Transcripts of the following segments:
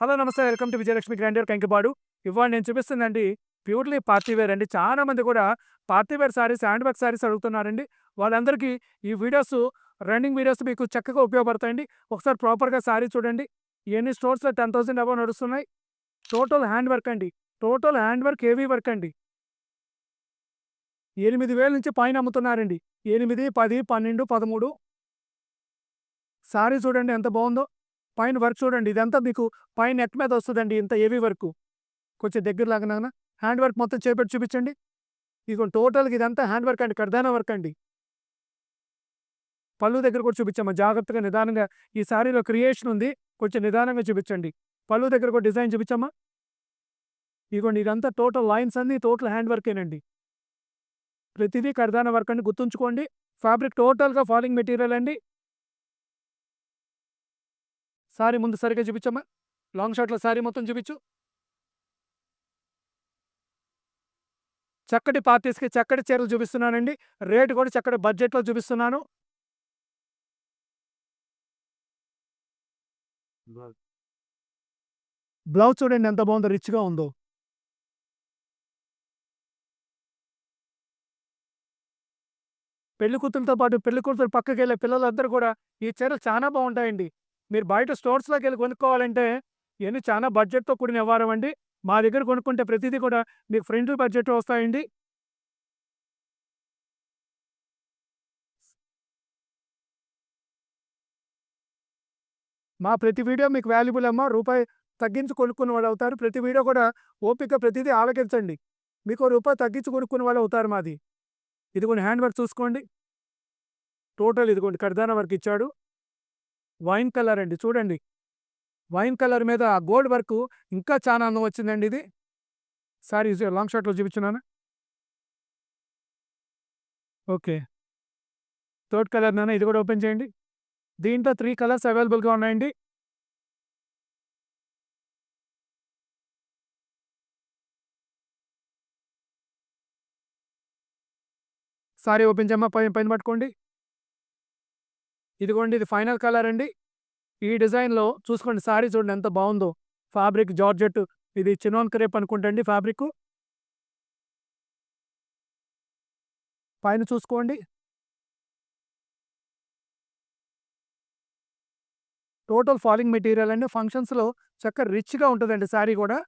Hello నమస్తే welcome to Vijayalakshmi grandeur Kankipadu. ఇవాళ నేను చూపిస్తుందండి ప్యూర్లీ పార్టీ వేర్ అండి. చాలా మంది కూడా party wear saris, hand work saris అడుగుతున్నారండి. వాళ్ళందరికీ ఈ వీడియోస్ రన్నింగ్ వీడియోస్ మీకు చక్కగా ఉపయోగపడతాయండి. ఒకసారి ప్రాపర్‌గా సారీ చూడండి. ఇయన్నీ స్టోర్స్‌లో 10,000 అబోవ్ నడుస్తున్నాయి. టోటల్ హ్యాండ్ వర్క్ అండి. Total hand work, heavy work అండి. 8,000 నుంచి పైన అమ్ముతున్నారండి. 8, 10, 12, 13 సారీ చూడండి ఎంత బావుందో. పైన వర్క్ చూడండి. ఇదంతా మీకు పైన నెక్ మీద వస్తదండి. ఇంత హెవీ వర్కు. కొంచెం దగ్గర లాగనానా హ్యాండ్ వర్క్ మొత్తం చేపెట్టి చూపించండి. ఇదిగోండి టోటల్‌గా ఇదంతా హ్యాండ్ వర్క్ అండి. కర్దానా వర్క్ అండి. పళ్ళు దగ్గర కూడా చూపించమ్మా జాగ్రత్తగా నిదానంగా. ఈ సారీలో క్రియేషన్ ఉంది. కొంచెం నిదానంగా చూపించండి. పళ్ళు దగ్గర కూడా డిజైన్ చూపించమ్మా. ఇదిగోండి ఇదంతా టోటల్ లైన్స్ అన్నీ టోటల్ హ్యాండ్ వర్కేనండి. ప్రతిదీ కర్దానా వర్క్ అండి గుర్తుంచుకోండి. ఫ్యాబ్రిక్ టోటల్‌గా ఫాలింగ్ మెటీరియల్ అండి. సారీ ముందు సరిగ్గా చూపించమ్మా. లాంగ్ షాట్‌లో సారీ మొత్తం చూపించు. చక్కటి పార్టీస్‌కి చక్కటి చీరలు చూపిస్తున్నానండి. రేట్ కూడా చక్కటి బడ్జెట్‌లో చూపిస్తున్నాను. బ్లౌజ్ చూడండి ఎంత బాగుందో, రిచ్‌గా ఉందో. పెళ్లి కూతురుతో పాటు పెళ్లి కూతురు పక్కకెళ్ళే పిల్లలందరూ కూడా ఈ చీరలు చాలా బాగుంటాయండి. మీరు బయట స్టోర్స్‌లోకెళ్ళి కొనుక్కోవాలంటే ఇయన్నీ చాలా బడ్జెట్‌తో కూడిన వ్యవహారం అండి. మా దగ్గర కొనుక్కుంటే ప్రతీదీ కూడా మీకు ఫ్రెండ్లీ బడ్జెట్‌లో వస్తాయండి. మా ప్రతి వీడియో మీకు వాల్యుబుల్ అమ్మా. రూపాయి తగ్గించి కొనుక్కున్న వాళ్ళవుతారు. ప్రతి వీడియో కూడా ఓపికగా ప్రతీదీ ఆలకించండి. మీకో రూపాయి తగ్గించి కొనుక్కున్న వాళ్ళవుతారు మాది. ఇదిగోండి హ్యాండ్ వర్క్ చూసుకోండి. టోటల్ ఇదిగోండి కర్దానా వర్క్ ఇచ్చాడు. వైన్ కలర్ అండి చూడండి. వైన్ కలర్ మీద ఆ గోల్డ్ వర్క్ ఇంకా చాలా అందం వచ్చిందండి ఇది. సారీ లాంగ్ షాట్‌లో చూపించున్నాను. ఓకే. థర్డ్ కలర్ నాన్న ఇది కూడా ఓపెన్ చేయండి. దీంట్లో 3 కలర్స్ అవైలబుల్‌గా ఉన్నాయండి. సారీ ఓపెన్ చేయమ్మా. పైన పట్టుకోండి. ఇదిగోండి ఇది ఫైనల్ కలర్ అండి. ఈ డిజైన్‌లో చూసుకోండి సారీ చూడండి ఎంత బావుందో. ఫ్యాబ్రిక్ జార్జెట్ ఇది చినోన్ క్రేప్ అనుకుంటండి ఫ్యాబ్రిక్కు. పైన చూసుకోండి. టోటల్ ఫాలింగ్ మెటీరియల్ అండి. ఫంక్షన్స్‌లో చక్కగా రిచ్‌గా ఉంటదండి సారీ గూడా.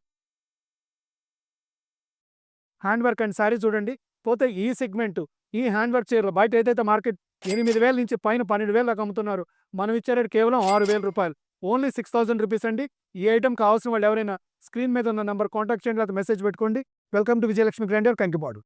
హ్యాండ్ వర్క్ అండి సారీ చూడండి. పోతే ఈ సెగ్మెంట్ ఈ హ్యాండ్ వర్క్ చీరలు బయట ఏదైతే మార్కెట్ 8,000 నుంచి పైన 12,000 దాకా అమ్ముతున్నారు. మనం ఇచ్చే రేట్ కేవలం రూ. 6,000. ఓన్లీ 6,000 రూపీస్ అండి. ఈ ఐటెమ్ కావాల్సిన వాళ్ళు ఎవరైనా స్క్రీన్ మీద ఉన్న నంబర్ కాంటాక్ట్ చేయండి. లేకపోతే మెసేజ్ పెట్టుకోండి. Welcome to Vijayalakshmi grandeur Kankipadu.